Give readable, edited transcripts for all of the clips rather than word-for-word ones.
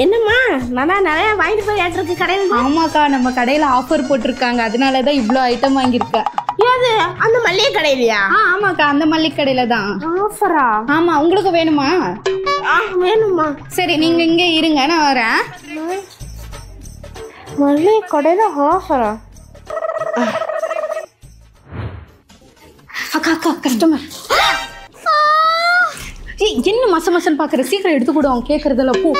என்னம்மா நான் நிறைய வாங்கிட்டு போய் ஏற்றுக்கு கடையில். ஆமாக்கா, நம்ம கடையில் ஆஃபர் போட்டிருக்காங்க, அதனால தான் இவ்வளோ ஐட்டம் வாங்கியிருக்கேன். ஏது அந்த மல்லிகை கடையிலையா? ஆமாக்கா, அந்த மல்லிகை கடையில தான். ஆஃபரா? ஆமா, உங்களுக்கு வேணுமா? வேணுமா? சரி, நீங்க இங்கே இருங்க, நான் வரேன். மல்லிகை கடையில ஆஃபரா? அக்கா அக்கா, கஸ்டமர். என்ன மச மசன்னு பாக்குற, சீக்கிரம் எடுத்து கூட அவங்க கேக்குறதுல போ.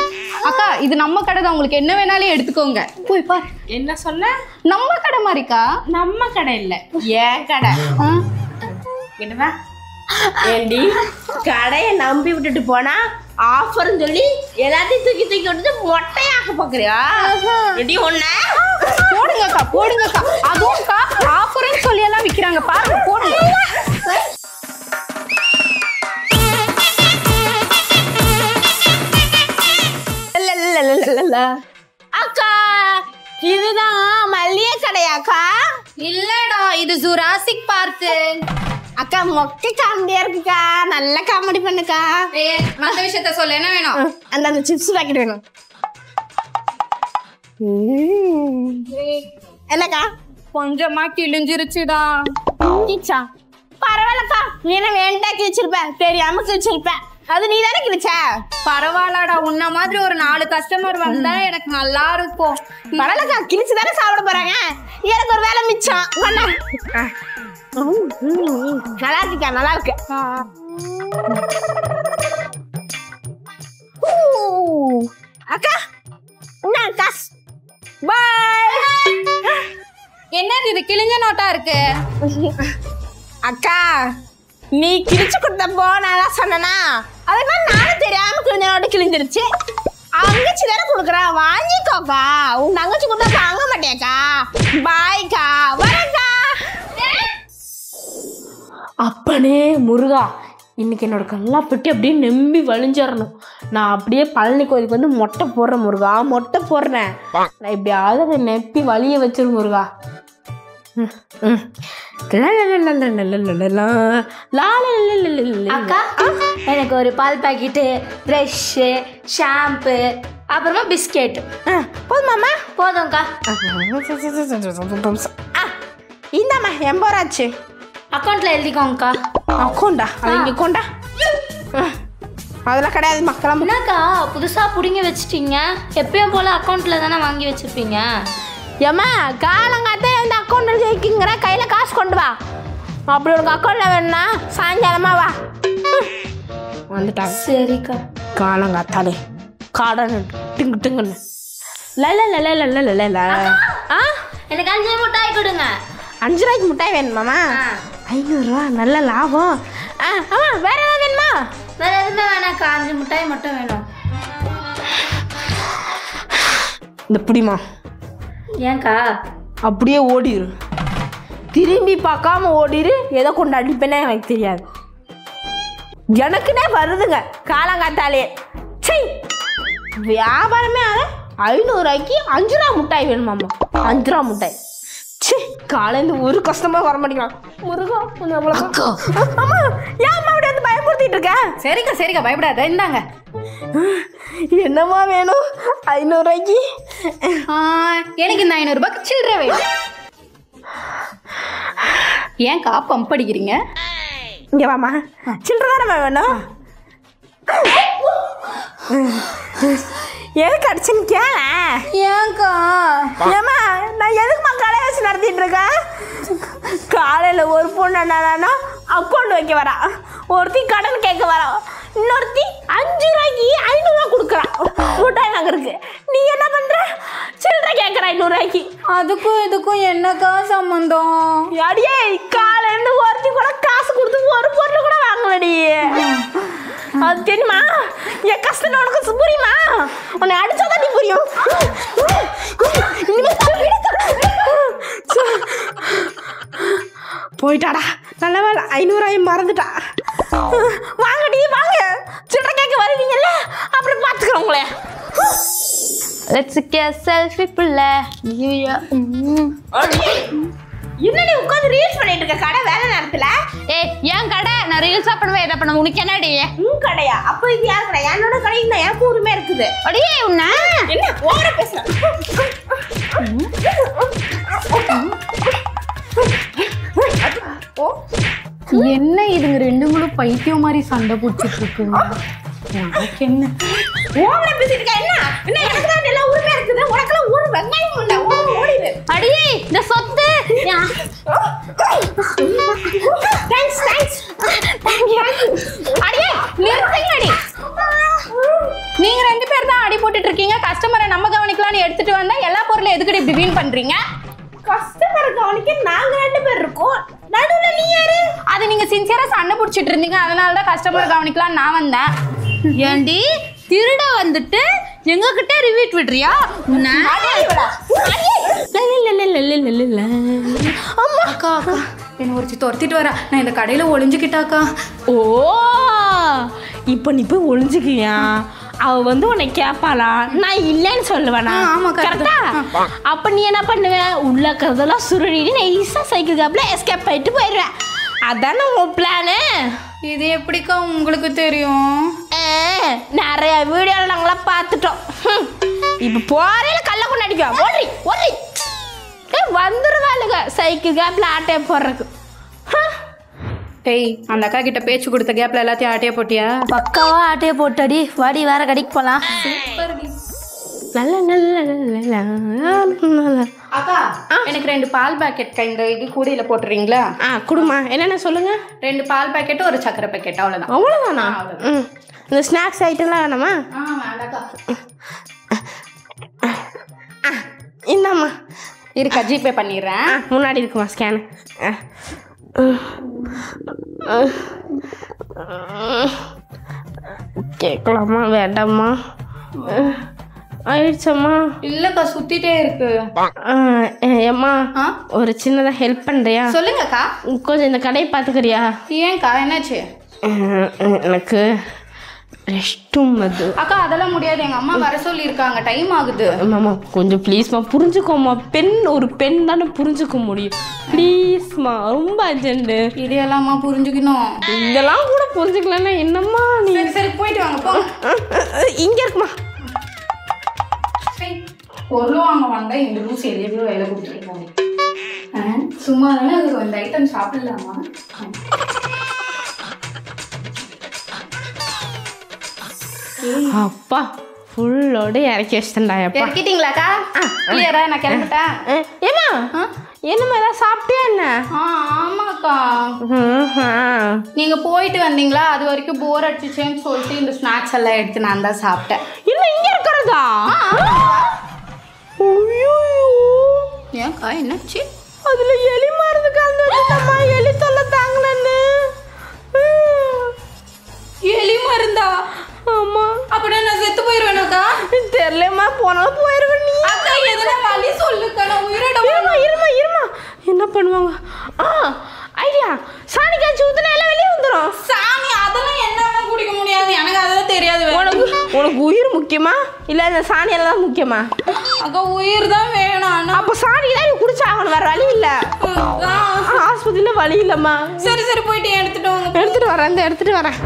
அக்கா, இது நம்ம கடை தான், உங்களுக்கு என்ன வேணாலும் எடுத்துக்கோங்க. போய் பாரு. என்ன சொன்ன? நம்ம கடை மாதிரிக்கா? நம்ம கடை இல்ல, ஏன் கடை. என்னவா ஏண்டி கடையை நம்பி விட்டுட்டு போனா ஆஃபர்னு சொல்லி எல்லாத்தையும் தூக்கி தூக்கி விட்டுட்டு மொட்டையாக்க பாக்குறியா? ஒண்ணு போடுங்கக்கா, போடுங்கக்கா. அதுவும்க்கா ஆஃபர்னு சொல்லி எல்லாம் விக்கிறாங்க பாருங்க, போடுங்க. அக்கா, இதுதான் மல்லிகை கடையாக்கா? இல்லடா, இது ஜுராசிக் பார்க். அக்கா, மொக்கை காமெடியா இருக்குக்கா, நல்ல காமெடி பண்ணுக்கா. அந்த விஷயத்த சொல்ல, என்ன வேணும்? அந்த சிப்ஸ் பாக்கெட் வேணும். என்னக்கா? கொஞ்சமா கிழிஞ்சிருச்சுடா. பரவாயில்லக்கா, நீ என்ன வேண்டா கிழிச்சிருப்ப, தெரியாம கிழிச்சிருப்ப, அது நீ தானே கிழிச்ச. பரவாயில்லடா, உன்ன மாதிரி ஒரு 4 கஸ்டமர் வந்தா எனக்கு நல்லா இருக்கும். பரவாயில்லக்கா, கிழிச்சு தானே சாப்பிட போறாங்க, எனக்கு ஒரு வேலை மிச்சம். நல்லா இருக்குக்கா, நல்லா இருக்கு. அக்கா, காசு. பாய். என்னது இது, கிழிஞ்ச நோட்டா இருக்கு? அக்கா, நீ கிழிச்சு கொடுத்தப்போ நான் சொன்னா அதுதான் நானும் தெரியாம கிழிஞ்ச நோட்டு கிழிஞ்சிருச்சு. அங்கச்சி தானே கொடுக்குறா, வாங்கிக்கோக்கா. உன் தங்கச்சி கொடுத்தா வாங்க மாட்டேக்கா. பாய்க்கா, வரக்கா. அப்பனே முருகா, இன்னைக்கு என்னோட கல்லா பெட்டி அப்படியே நம்பி வழிஞ்சிடணும். நான் அப்படியே பழனி கோயிலுக்கு வந்து மொட்டை போடுறேன் முருகா, மொட்டை போடுறேன். நான் இப்படியாவது அதை நெப்பி வழிய வச்சிரு முருகா. அக்கா, எனக்கு ஒரு பால் பாக்கெட்டு, ப்ரஷ்ஷு, ஷாம்பு, அப்புறமா பிஸ்கெட். போதுமாம்மா? போதும்க்கா. இந்தாம்மா, 80 ரூபா ஆச்சு. அக்கௌண்ட்ல எழுதிக்கோங்கக்கா. அக்கௌண்டா? அது இங்கே கொண்டா. அதெல்லாம் கிடையாது மக்களா. என்னக்கா புதுசா புடிங்க வச்சிட்டீங்க? எப்பயும் போல அக்கௌண்ட்ல தானே வாங்கி வச்சிருப்பீங்க. ஏம்மா, காலங்காத்தே வந்து அக்கௌண்ட்டில் ஜெயிக்கிங்கிற, கையில் காசு கொண்டு வா. அப்படி உனக்கு அக்கௌண்ட்டில் வேணும்னா சாயங்காலமா வா. வந்துட்டாங்க. சரிக்கா. காலங்காத்தாலே காடன் டிங்கு டிங்குன்னு. எனக்கு 5 மிட்டாய் கொடுங்க. 5 ரூபாய்க்கு மிட்டாய் வேணுமாம்மா? 500 ரூபா, நல்ல லாபம். ஆமாம், வேற ஏதாவது வேணுமா? வேற எதுவுமே வேணாக்கா, 5 மிட்டாய் மட்டும் வேணும். இந்த பிடிமா. ஏன்க்கா? அப்படியே ஓடிரு, திரும்பி பார்க்காம ஓடிரு. எதை கொண்டு அடிப்பேனே எனக்கு தெரியாது. எனக்குன்னே வருதுங்க காலங்காத்தாலே. சை, வியாபாரமே ஆக 500 ரூபாய்க்கு 5 ரூபா மிட்டாய் வேணுமாம்மா? 5 ரூபா மிட்டாய். சரி, காலையில ஒரு கஷ்டமாக வர மாட்டேங்கிறான். முருகா, அம்மா, ஏன் அம்மா அப்படி வந்து பயப்படுத்திட்டு இருக்க? சரிக்கா சரிக்கா, பயப்படாத. இந்தாங்க. என்னம்மா வேணும்? 500 ரூபாய்க்கு எனக்கு இந்த 500 ரூபாய்க்கு சில்லறை வேணும். ஏன்க்கா பம்ப் அடிக்கிறீங்க? இங்கே வாமா, சில்லறை தானே வேணும். எதுக்கு அடிச்சுன்னு கேள. ஏன்க்கா? ஏமா, நான் எதுக்குமா கடை வச்சு நடத்திட்டு இருக்கேன்? காலையில் ஒரு பொண்ணு என்னன்னா அக்கௌண்ட் வைக்க வரா, ஒருத்தி கடன் கேட்க வரா, இன்னொருத்தி 5 ரூபாய்க்கு 500 ரூபா கொடுக்குறான் மிட்டாய் வாங்குறதுக்கு. நீ என்ன பண்ற? சில்லறை கேட்குற 500 ரூபாய்க்கு. அதுக்கும் இதுக்கும் என்னக்கா சம்பந்தம்? அடியே, காலையிலேருந்து ஒருத்தி கூட காசு கொடுத்து ஒரு பொருள் கூட வாங்கலடி. அது தெரியுமா? என் கஷ்டம் உனக்கு புரியுமா? உன்னை அடிச்சாதான் நீ புரியும். போயிட்டாடா, நல்ல வேலை 500 ரூபாயும் மறந்துட்டா. வாங்கடி வாங்க, சில்லறை கேட்க வருவீங்கல்ல, அப்படி பார்த்துக்கிறோம் உங்களே. Let's get selfie புள்ள. என்னடி உட்காந்து ரீல்ஸ் பண்ணிட்டு இருக்க கடை வேலை நேரத்துல? ஏன் கடை, நான் ரீல்ஸா பண்ணுவேன், எதை பண்ண, உனக்கு என்னடி? உன் கடையா? அப்போ இது யார் கடை? என்னோட கடை தான், எனக்கு உரிமை இருக்கு. இருக்குது. அடியே உன்ன என்ன ஓவரா பேசுற? என்ன இதுங்க ரெண்டுங்களும் பைத்தியம் மாதிரி சண்டை போட்டுட்டு இருக்குங்க. என்ன ஓவரா பேசிட்டு இருக்க? என்ன எனக்கு தான் எல்லாம் உரிமை இருக்குது, உனக்கெல்லாம் ஒரு வெங்காயம் இல்ல. ஓடிடு. அடியே இந்த சொத்து தேங்க்ஸ். அடியே நிறுத்துங்கடி. நீங்க 2 பேர் தான் அடி போட்டுட்டு இருக்கீங்க. கஸ்டமரை நம்ம கவனிக்கலாம்னு எடுத்துட்டு வந்தா எல்லா பொருளும் எதுக்கடி இப்படி வீண் பண்றீங்க? கஸ்டமரை கவனிக்க நாங்க 2 பேர் இருக்கோம், நடுவுல நீ யாரு? அது நீங்க சின்சியரா சண்டை பிடிச்சிட்டு இருந்தீங்க, அதனால தான் கஸ்டமரை கவனிக்கலாம் நான் வந்தேன். ஏண்டி திருட வந்துட்டு எங்க கிட்ட ரிவீட் விடுறியா? அக்கா அக்கா என்ன ஒருத்தி துரத்திட்டு வரா. நான் இந்த கடையில ஒளிஞ்சுக்கிட்டாக்கா. ஓ, இப்போ நீ போய் ஒளிஞ்சுக்கியா? அவ வந்து உன்னை கேட்பாளா? நான் இல்லைன்னு சொல்லுவேனா? ஆமா, கரெக்டா? அப்ப நீ என்ன பண்ணுவ? உள்ள இருக்கிறதெல்லாம் சுருடிட்டு நைஸா சைக்கிள் கேப்ல எஸ்கேப் ஆயிட்டு போயிடுவேன். அதானே உன் பிளானு? இது எப்படிக்கா உங்களுக்கு தெரியும்? நிறைய வீடியோல நாங்களாம் பார்த்துட்டோம். இப்போ போறையில கல்ல கொண்டு அடிக்கும். ஓடி வந்துருவாளுங்க சைக்கிள் கேப்ல ஆட்டைய போடுறதுக்கு. டேய் அந்த அக்கா கிட்ட பேச்சு கொடுத்த கேப்ல எல்லாத்தையும் ஆட்டைய போட்டியா? பக்காவா ஆட்டைய போட்டடி. வாடி வேற கடைக்கு போலாம். அக்கா எனக்கு 2 பால் பாக்கெட் இந்த இது கூடையில போட்டுறீங்களா? குடுமா. என்னென்ன சொல்லுங்க. 2 பால் பாக்கெட் ஒரு சக்கரை பாக்கெட் அவ்வளோதான். அவ்வளோதானா? இந்த ஸ்நாக்ஸ் ஐட்டம்லாம் வேணாமா? வேண்டாக்கா. இந்தாம்மா இருக்கா, ஜிபே பண்ணிடுறேன். முன்னாடி இருக்குமா ஸ்கேனு? கேட்கலாமா வேண்டாமா? ஆயிடுச்சம்மா. இல்லக்கா சுத்திட்டே இருக்கு. ஏம்மா ஒரு சின்னதாக ஹெல்ப் பண்ணுறியா? சொல்லுங்கக்கா. கொஞ்சம் இந்த கடையை பார்த்துக்கிறியா? ஏன்க்கா என்னாச்சு? எனக்கு ரெஸ்ட் ரூம் அது. அக்கா அதெல்லாம் முடியாது, எங்க அம்மா வர சொல்லி இருக்காங்க, டைம் ஆகுது. மாமா கொஞ்சம் ப்ளீஸ்மா புரிஞ்சுக்கோமா. ஒரு பெண் தானே புரிஞ்சுக்க முடியும். ப்ளீஸ்மா ரொம்ப அர்ஜென்ட்டு. இதெல்லாமா புரிஞ்சுக்கணும்? இதெல்லாம் கூட புரிஞ்சுக்கலன்னா என்னம்மா நீ? சரி போயிட்டு வாங்க போ. இங்கே இருக்குமா? பொருளும் வாங்க வந்தா இந்த லூஸ் எவ்வளோ வேலை கொடுத்துருக்கோம். சும்மா தானே அது அந்த ஐட்டம் சாப்பிடலாமா? அப்பா ஃபுல்லோடு இறக்கி வச்சிட்டேன்டா. எப்பா இறக்கிட்டீங்களாக்கா? கிளியரா நான் கிளம்பிட்டேன். ஏமா என்னம்மா ஏதாவது சாப்பிட்டியா என்ன? ஆமாக்கா. நீங்க போயிட்டு வந்தீங்களா, அது வரைக்கும் போர் அடிச்சுச்சேன்னு சொல்லிட்டு இந்த ஸ்நாக்ஸ் எல்லாம் எடுத்து நான் தான் சாப்பிட்டேன். இல்லை இங்கே இருக்கிறதா? ஏன்க்கா என்னாச்சு? அதில் எலி மருந்து கலந்து வச்சுட்டம்மா. எலி தொல்லை தாங்கலன்னு. எலி மருந்தா? ஆமா. அப்படின்னா நான் செத்து போயிருவேனாக்கா? தெரியலம்மா, போனாலும் போயிருவேன் நீ. அக்கா எதுனா வழி சொல்லுக்கா, நான் உயிரோட. இருமா என்ன பண்ணுவாங்க? ஐடியா, சாணி காய்ச்சி ஊத்துனா எல்லாம் வெளியே வந்துடும். சாமி அதெல்லாம் என்ன குடிக்க முடியாது, எனக்கு அதெல்லாம் தெரியாது. உனக்கு உயிர் முக்கியமா இல்லை இந்த சாணியெல்லாம் முக்கியமா? அக்கா உயிர் தான் வேணும். அப்போ சாணி தான் நீ குடிச்சாகணும், வேற வழி இல்லை. ஆஸ்பத்திரியில் வழி இல்லைம்மா. சரி போயிட்டு எடுத்துட்டு வாங்க. எடுத்துட்டு வரேன், எடுத்துட்டு வரேன்.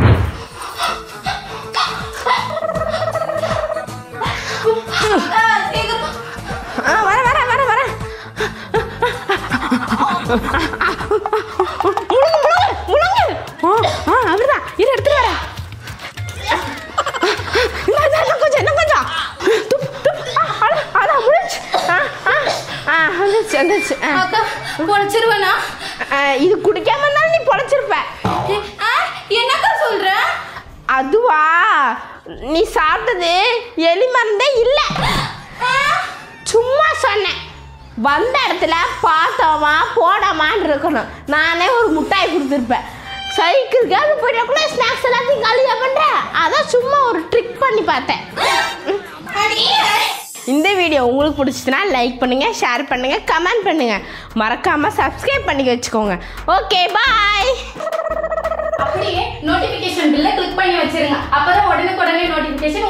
வரேன். அப்படிதான் இதை எடுத்துட்டு வரேன். கொஞ்சம் அதான் முடிச்சு. பொழைச்சிருவேனா? இது குடிக்காம இருந்தாலும் நீ பொழைச்சிருப்ப. என்னக்கா சொல்ற? அதுவா, நீ சாப்பிட்டது எலி மருந்தே இல்லை, சும்மா சொன்னேன். வந்த இடத்துல பார்த்தோமா போடாமான்னு இருக்கணும். நானே ஒரு முட்டாய் கொடுத்துருப்பேன். சைக்கிள்காக போயிடக்குள்ள ஸ்நாக்ஸ் எல்லாத்தையும் காலியாக பண்ணுறேன். அதான் சும்மா ஒரு ட்ரிக் பண்ணி பார்த்தேன். இந்த வீடியோ உங்களுக்கு பிடிச்சதுன்னா லைக் பண்ணுங்கள், ஷேர் பண்ணுங்கள், கமெண்ட் பண்ணுங்கள். மறக்காமல் சப்ஸ்கிரைப் பண்ணி வச்சுக்கோங்க. Okay bye. அப்படியே நோட்டிஃபிகேஷன் பில்லை கிளிக் பண்ணி வச்சிருங்க. அப்பதான் உடனுக்குடனே நோட்டிஃபிகேஷன்